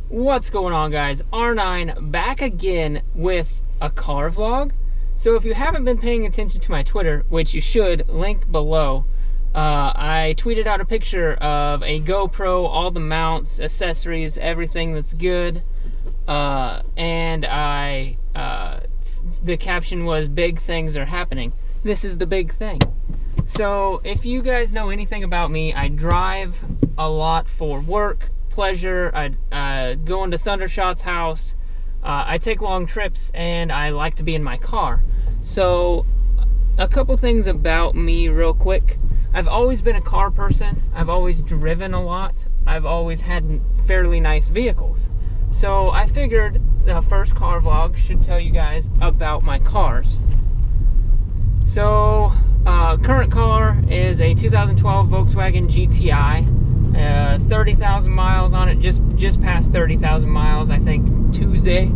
What's going on, guys? R9 back again with a car vlog. So if you haven't been paying attention to my Twitter, which you should, link below, I tweeted out a picture of a GoPro, all the mounts, accessories, everything that's good, and the caption was "Big things are happening." This is the big thing. So if you guys know anything about me, I drive a lot for work, pleasure. I go into Thundershot's house. I take long trips, and I like to be in my car. So a couple things about me real quick. I've always been a car person. I've always driven a lot. I've always had fairly nice vehicles. So I figured the first car vlog should tell you guys about my cars. So current car is a 2012 Volkswagen GTI. 30,000 miles on it, just past 30,000 miles, I think, Tuesday.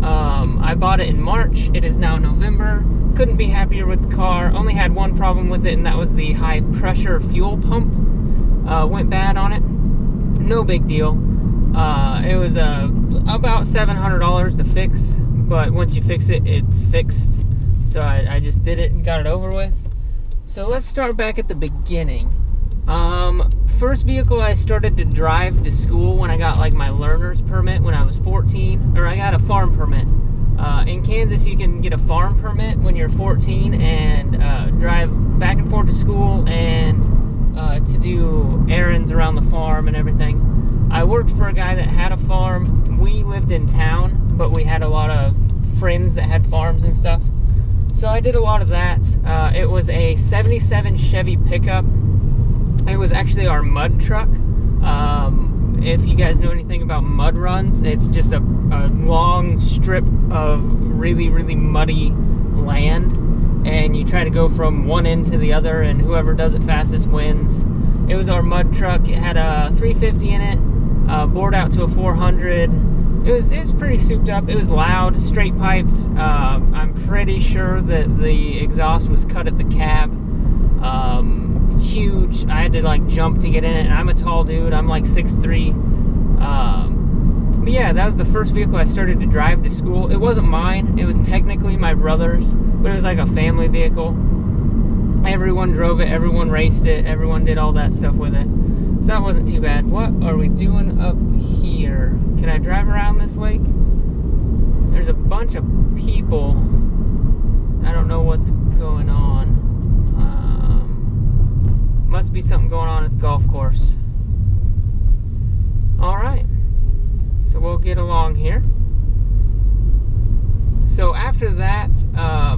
I bought it in March. It is now November. Couldn't be happier with the car. Only had one problem with it, and that was the high pressure fuel pump. Went bad on it. No big deal. It was about $700 to fix, but once you fix it, it's fixed. So I just did it and got it over with. So let's start back at the beginning. First vehicle I started to drive to school when I got like my learner's permit when I was 14, or I got a farm permit. In Kansas, you can get a farm permit when you're 14 and drive back and forth to school and to do errands around the farm and everything. I worked for a guy that had a farm. We lived in town, but we had a lot of friends that had farms and stuff. So I did a lot of that. It was a 77 Chevy pickup. It was actually our mud truck. If you guys know anything about mud runs, it's just a long strip of really, really muddy land, and you try to go from one end to the other, and whoever does it fastest wins. It was our mud truck. It had a 350 in it, bored out to a 400. It was pretty souped up. It was loud, straight pipes. I'm pretty sure that the exhaust was cut at the cab. Huge. I had to like jump to get in it, and I'm a tall dude. I'm like 6'3". But yeah, that was the first vehicle I started to drive to school. It wasn't mine. It was technically my brother's, but it was like a family vehicle. Everyone drove it. Everyone raced it. Everyone did all that stuff with it. So that wasn't too bad. What are we doing up here? Can I drive around this lake? There's a bunch of people. I don't know what's going on. Must be something going on at the golf course. Alright, so we'll get along here. So after that,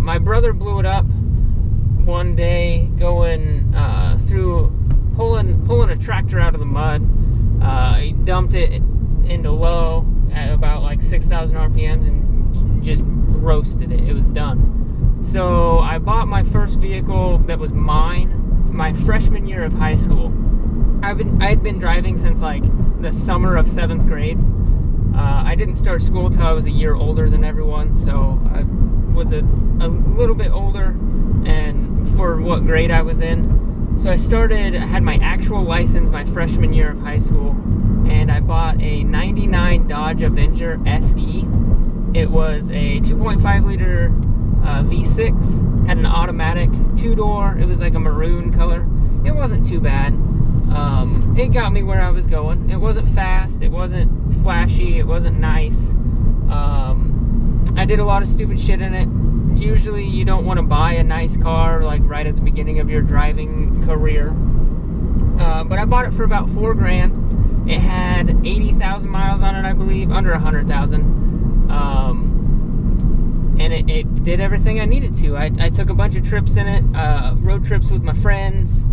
my brother blew it up one day going through, pulling a tractor out of the mud. He dumped it into low at about like 6,000 RPMs and just roasted it. It was done. So I bought my first vehicle that was mine my freshman year of high school. I'd been driving since like the summer of 7th grade. I didn't start school till I was a year older than everyone, so I was a little bit older and for what grade I was in. So I had my actual license my freshman year of high school, and I bought a 99 Dodge Avenger SE. It was a 2.5 liter V6, had an automatic 2-door. It was like a maroon color. It wasn't too bad. It got me where I was going. It wasn't fast, it wasn't flashy, it wasn't nice. I did a lot of stupid shit in it. Usually you don't want to buy a nice car like right at the beginning of your driving career. But I bought it for about $4 grand. It had 80,000 miles on it, I believe, under 100,000. And it did everything I needed to. I took a bunch of trips in it, road trips with my friends,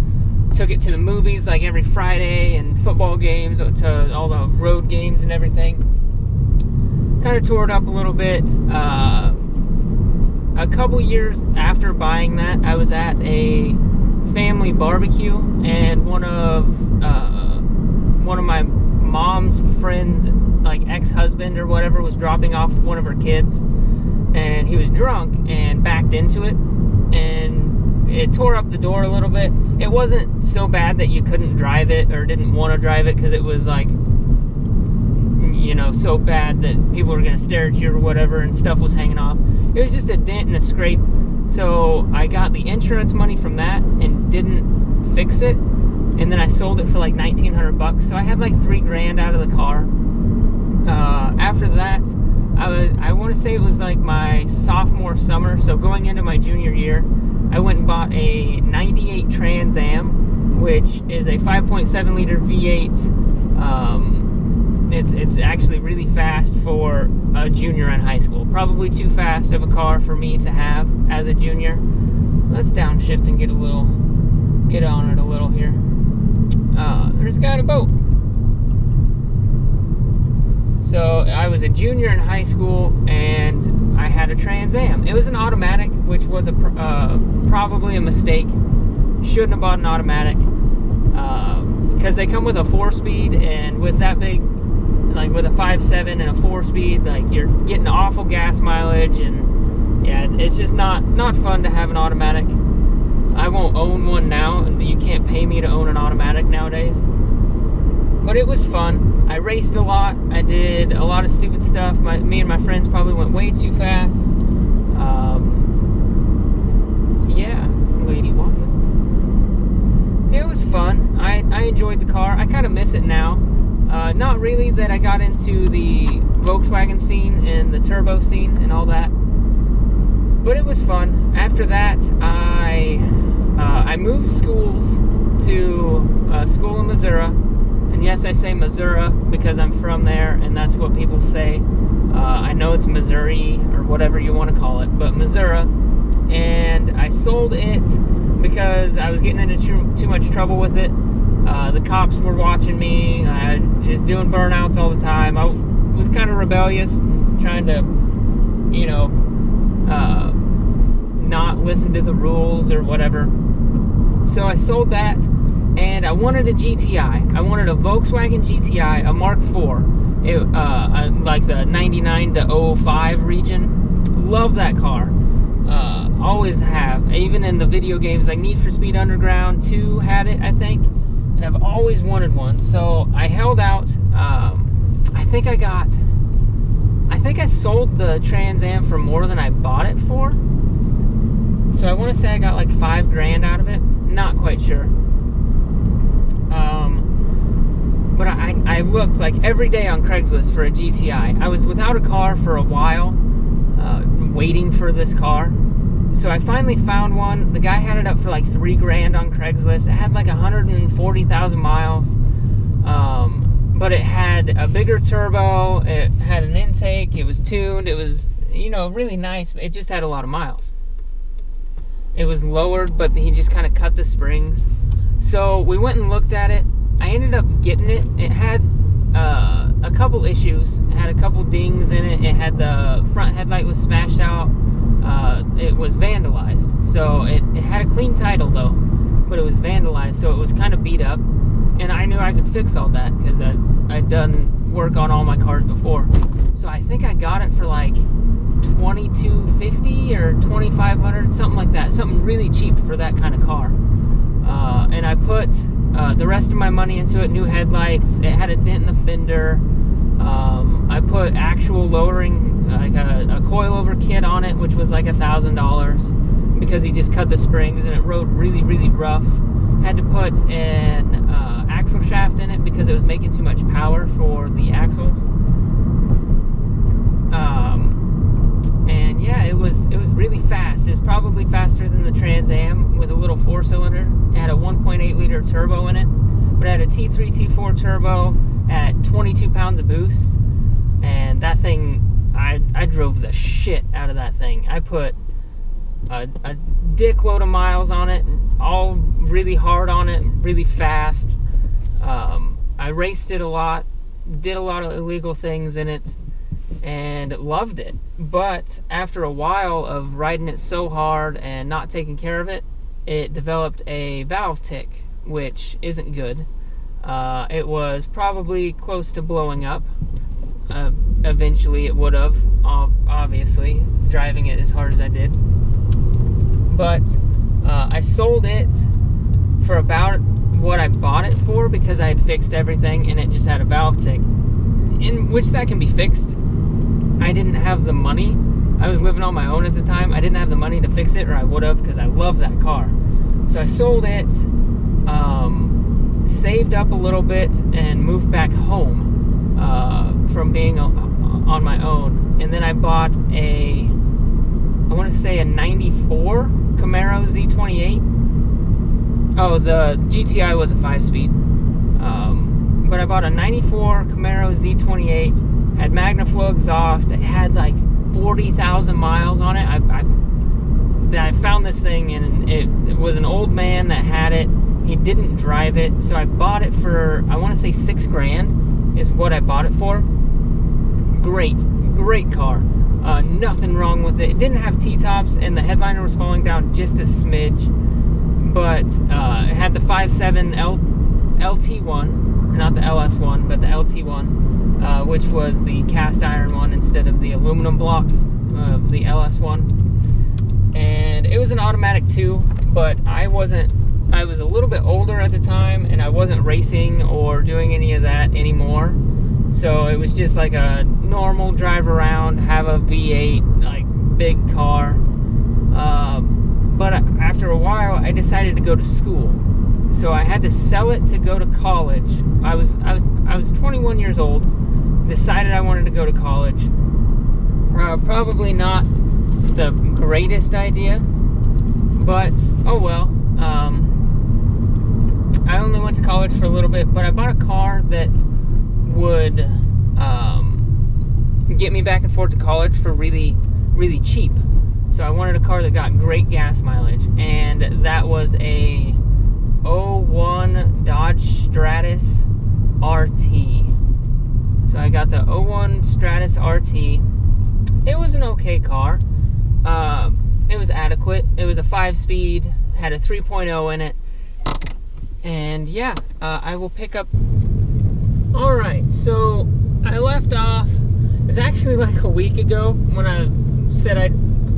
took it to the movies like every Friday, and football games, to all the road games and everything. Kind of tore it up a little bit. A couple years after buying that, I was at a family barbecue, and one of my mom's friends, like ex-husband or whatever, was dropping off one of her kids. And he was drunk and backed into it, and it tore up the door a little bit. It wasn't so bad that you couldn't drive it or didn't want to drive it, because it was like you know, so bad that people were gonna stare at you or whatever, and stuff was hanging off. It was just a dent and a scrape. So I got the insurance money from that and didn't fix it, and then I sold it for like 1,900 bucks. So I had like 3 grand out of the car. After that, I want to say it was like my sophomore summer, so going into my junior year, I went and bought a 98 Trans Am, which is a 5.7 liter V8. It's actually really fast for a junior in high school. Probably too fast of a car for me to have as a junior. Let's downshift and get on it a little here. There's a guy on a boat. So I was a junior in high school, and I had a Trans Am. It was an automatic, which was probably a mistake. Shouldn't have bought an automatic, because they come with a 4-speed, and with that big, like with a 5.7 and a 4-speed, like you're getting awful gas mileage, and yeah, it's just not fun to have an automatic. I won't own one now. You can't pay me to own an automatic nowadays. But it was fun. I raced a lot. I did a lot of stupid stuff. Me and my friends probably went way too fast. Yeah, lady walking. It was fun. I enjoyed the car. I kind of miss it now. Not really that I got into the Volkswagen scene and the turbo scene and all that. But it was fun. After that, I moved schools to a school in Missouri. And yes, I say Missouri because I'm from there, and that's what people say. I know it's Missouri or whatever you want to call it, but Missouri. And I sold it because I was getting into too much trouble with it. The cops were watching me. I was just doing burnouts all the time. I was kind of rebellious, trying to, you know, not listen to the rules or whatever. So I sold that. And I wanted a GTI. I wanted a Volkswagen GTI, a Mark IV, like the 99 to 05 region. Love that car. Always have. Even in the video games like Need for Speed Underground 2 had it, I think. And I've always wanted one. So I held out. I think I sold the Trans Am for more than I bought it for. So I want to say I got like 5 grand out of it. Not quite sure. But I looked like every day on Craigslist for a GTI. I was without a car for a while, waiting for this car. So I finally found one. The guy had it up for like 3 grand on Craigslist. It had like 140,000 miles. But it had a bigger turbo. It had an intake. It was tuned. It was, you know, really nice. It just had a lot of miles. It was lowered, but he just kind of cut the springs. So we went and looked at it. I ended up getting it. It had a couple issues. It had a couple dings in it. It had the front headlight was smashed out. It was vandalized. So it had a clean title though, but it was vandalized, so it was kind of beat up. And I knew I could fix all that because I'd done work on all my cars before. So I think I got it for like $2,250 or $2,500, something like that. Something really cheap for that kind of car. And I put the rest of my money into it. New headlights. It had a dent in the fender. I put actual lowering, like a coilover kit on it, which was like $1,000 because he just cut the springs and it rode really, really rough. Had to put an axle shaft in it because it was making too much power for the axles. And yeah, it was really fast. It was probably faster than the Trans Am with a little 4-cylinder. It had a 1.8 liter turbo in it, but it had a T3, T4 turbo at 22 pounds of boost. And that thing, I drove the shit out of that thing. I put a dickload of miles on it, all really hard on it, really fast. I raced it a lot, did a lot of illegal things in it, and loved it. But after a while of riding it so hard and not taking care of it, it developed a valve tick, which isn't good. It was probably close to blowing up. Eventually it would have, obviously, driving it as hard as I did. But I sold it for about what I bought it for because I had fixed everything and it just had a valve tick. in which that can be fixed. I didn't have the money. I was living on my own at the time. I didn't have the money to fix it, or I would have, because I love that car. So I sold it, saved up a little bit, and moved back home from being on my own. And then I bought I want to say a 94 Camaro Z28. Oh, the GTI was a 5-speed. But I bought a 94 Camaro Z28, had MagnaFlow exhaust. It had like 40,000 miles on it. I found this thing, and it was an old man that had it. He didn't drive it, so I bought it for, I want to say $6 grand is what I bought it for. Great car. Nothing wrong with it. It didn't have T-tops, and the headliner was falling down just a smidge, but it had the 5.7 LT1, not the LS1, but the LT1, which was the cast iron one instead of the aluminum block of the LS1. And it was an automatic too, but I was a little bit older at the time, and I wasn't racing or doing any of that anymore. So it was just like a normal drive around, have a V8, like big car. But after a while, I decided to go to school. So I had to sell it to go to college. I was 21 years old. Decided I wanted to go to college. Probably not the greatest idea, but oh well. I only went to college for a little bit, but I bought a car that would get me back and forth to college for really, really cheap. So I wanted a car that got great gas mileage, and that was a 01 Dodge Stratus RT. So I got the 01 Stratus RT. It was an okay car. It was adequate. It was a 5-speed, had a 3.0 in it. And yeah, I will pick up. Alright, so I left off, it was actually like a week ago when I said I'd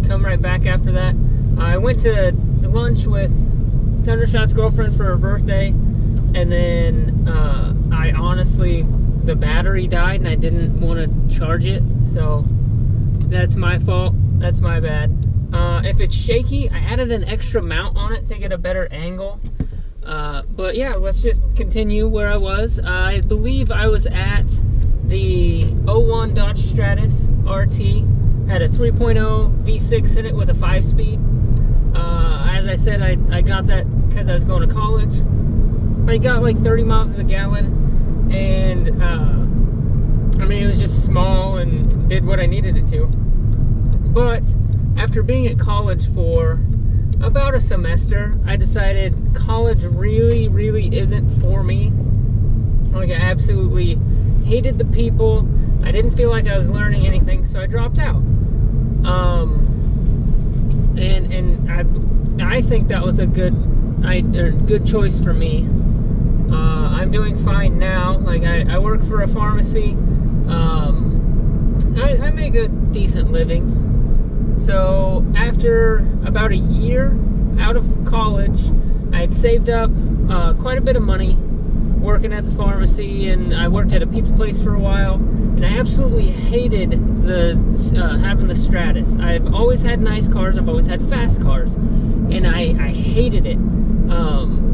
come right back after that. I went to lunch with Thundershot's girlfriend for her birthday, and then I honestly, the battery died and I didn't want to charge it, so that's my fault, that's my bad. If it's shaky, I added an extra mount on it to get a better angle. But yeah, let's just continue where I was. I believe I was at the 01 Dodge Stratus RT. Had a 3.0 V6 in it with a 5-speed. As I said, I got that because I was going to college. I got like 30 miles to the gallon, and I mean, it was just small and did what I needed it to. But after being at college for about a semester, I decided college really, really isn't for me. Like, I absolutely hated the people. I didn't feel like I was learning anything, so I dropped out. And I think that was a good choice for me. I'm doing fine now. Like, I work for a pharmacy. I make a decent living. So after about a year out of college, I had saved up quite a bit of money working at the pharmacy, and I worked at a pizza place for a while, and I absolutely hated having the Stratus. I've always had nice cars, I've always had fast cars, and I hated it.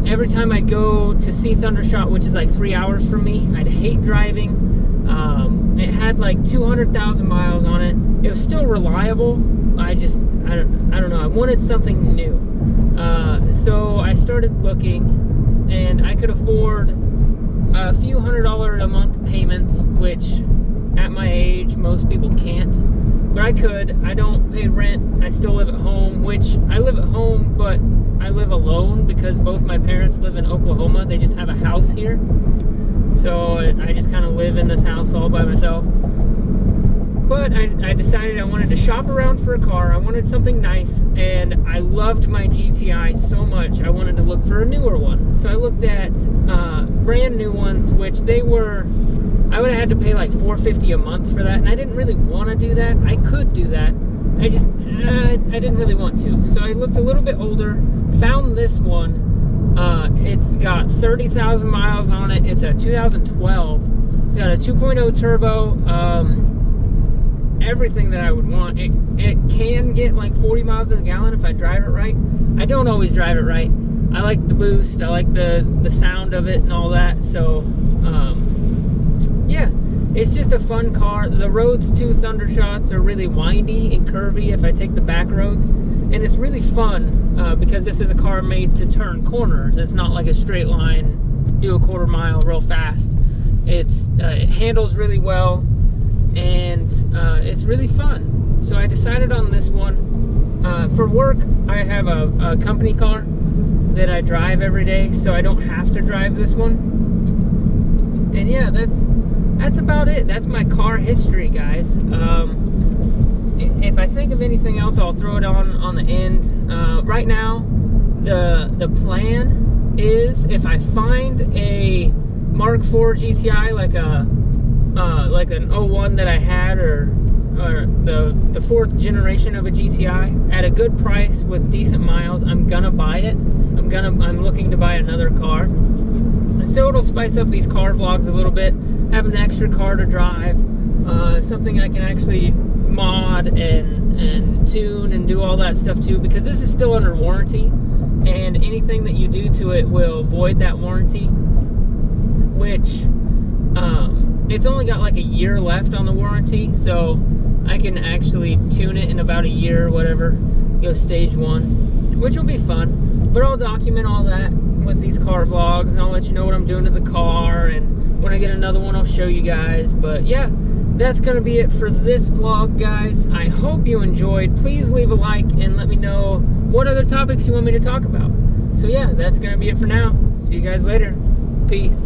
Every time I'd go to see Thundershot, which is like 3 hours from me, I'd hate driving. It had like 200,000 miles on it. It was still reliable. I don't know, I wanted something new. So I started looking, and I could afford a few $100 a month payments, which at my age most people can't, but I could. I don't pay rent. I still live at home, which I live at home, but I live alone because both my parents live in Oklahoma. They just have a house here, so I just kind of live in this house all by myself. But I decided I wanted to shop around for a car. I wanted something nice, and I loved my GTI so much, I wanted to look for a newer one. So I looked at brand new ones, which I would have had to pay like $450 a month for that, and I didn't really want to do that. I could do that. I didn't really want to. So I looked a little bit older, found this one. It's got 30,000 miles on it. It's a 2012. It's got a 2.0 turbo, everything that I would want. It can get like 40 miles to the gallon if I drive it right. I don't always drive it right. I like the boost, I like the sound of it and all that. So yeah, it's just a fun car. The roads to Thundershots are really windy and curvy if I take the back roads, and it's really fun because this is a car made to turn corners. It's not like a straight line, do a quarter mile real fast. It handles really well, and it's really fun. So I decided on this one. For work, I have a company car that I drive every day, so I don't have to drive this one. And yeah, that's about it. That's my car history, guys. If I think of anything else, I'll throw it on the end. Right now, the plan is, if I find a Mark IV GTI, like an 01 that I had, or the fourth generation of a GTI at a good price with decent miles, I'm gonna buy it. I'm looking to buy another car, and so it'll spice up these car vlogs a little bit. Have an extra car to drive, something I can actually mod and tune and do all that stuff too, because this is still under warranty, and anything that you do to it will void that warranty, which it's only got like a year left on the warranty, so I can actually tune it in about a year or whatever, go stage 1, which will be fun. But I'll document all that with these car vlogs, and I'll let you know what I'm doing to the car, and when I get another one I'll show you guys. But yeah, that's gonna be it for this vlog, guys. I hope you enjoyed. Please leave a like and let me know what other topics you want me to talk about. So yeah, that's gonna be it for now. See you guys later. Peace.